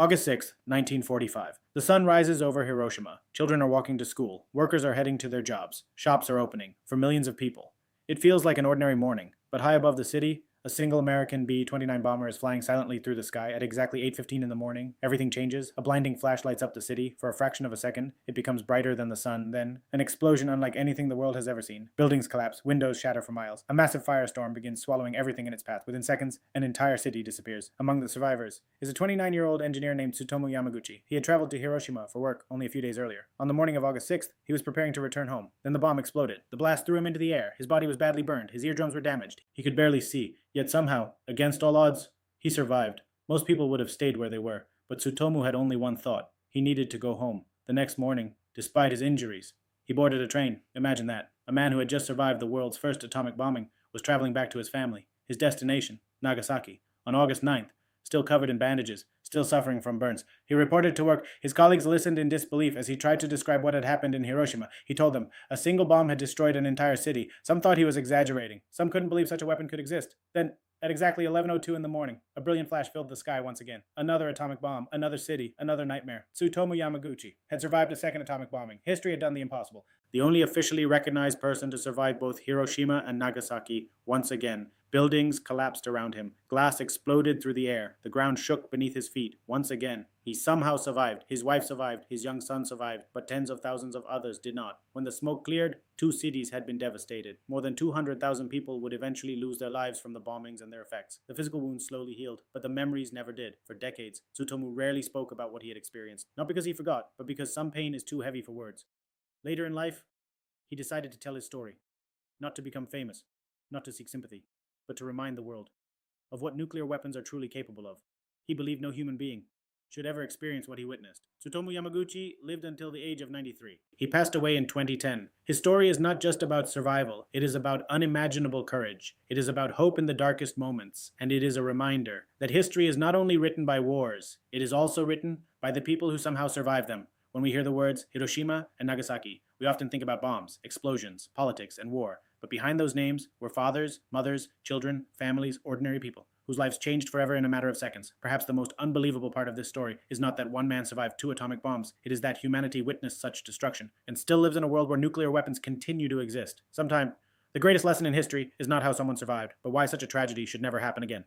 August 6, 1945. The sun rises over Hiroshima. Children are walking to school. Workers are heading to their jobs. Shops are opening for millions of people. It feels like an ordinary morning, but high above the city, a single American B-29 bomber is flying silently through the sky at exactly 8:15 in the morning. Everything changes. A blinding flash lights up the city. For a fraction of a second, it becomes brighter than the sun. Then, an explosion unlike anything the world has ever seen. Buildings collapse. Windows shatter for miles. A massive firestorm begins swallowing everything in its path. Within seconds, an entire city disappears. Among the survivors is a 29-year-old engineer named Tsutomu Yamaguchi. He had traveled to Hiroshima for work only a few days earlier. On the morning of August 6th, he was preparing to return home. Then the bomb exploded. The blast threw him into the air. His body was badly burned. His eardrums were damaged. He could barely see. Yet somehow, against all odds, he survived. Most people would have stayed where they were, but Tsutomu had only one thought. He needed to go home. The next morning, despite his injuries, he boarded a train. Imagine that. A man who had just survived the world's first atomic bombing was traveling back to his family, his destination, Nagasaki, on August 9th, still covered in bandages, still suffering from burns. He reported to work. His colleagues listened in disbelief as he tried to describe what had happened in Hiroshima. He told them a single bomb had destroyed an entire city. Some thought he was exaggerating. Some couldn't believe such a weapon could exist. Then, at exactly 11:02 in the morning, a brilliant flash filled the sky once again. Another atomic bomb, another city, another nightmare. Tsutomu Yamaguchi had survived a second atomic bombing. History had done the impossible. The only officially recognized person to survive both Hiroshima and Nagasaki once again. Buildings collapsed around him. Glass exploded through the air. The ground shook beneath his feet. Once again, he somehow survived. His wife survived. His young son survived. But tens of thousands of others did not. When the smoke cleared, 2 cities had been devastated. More than 200,000 people would eventually lose their lives from the bombings and their effects. The physical wounds slowly healed, but the memories never did. For decades, Tsutomu rarely spoke about what he had experienced. Not because he forgot, but because some pain is too heavy for words. Later in life, he decided to tell his story. Not to become famous, not to seek sympathy, but to remind the world of what nuclear weapons are truly capable of. He believed no human being should ever experience what he witnessed. Tsutomu Yamaguchi lived until the age of 93. He passed away in 2010. His story is not just about survival. It is about unimaginable courage. It is about hope in the darkest moments. And it is a reminder that history is not only written by wars, it is also written by the people who somehow survived them. When we hear the words Hiroshima and Nagasaki, we often think about bombs, explosions, politics, and war. But behind those names were fathers, mothers, children, families, ordinary people, whose lives changed forever in a matter of seconds. Perhaps the most unbelievable part of this story is not that one man survived 2 atomic bombs. It is that humanity witnessed such destruction, and still lives in a world where nuclear weapons continue to exist. Sometimes, the greatest lesson in history is not how someone survived, but why such a tragedy should never happen again.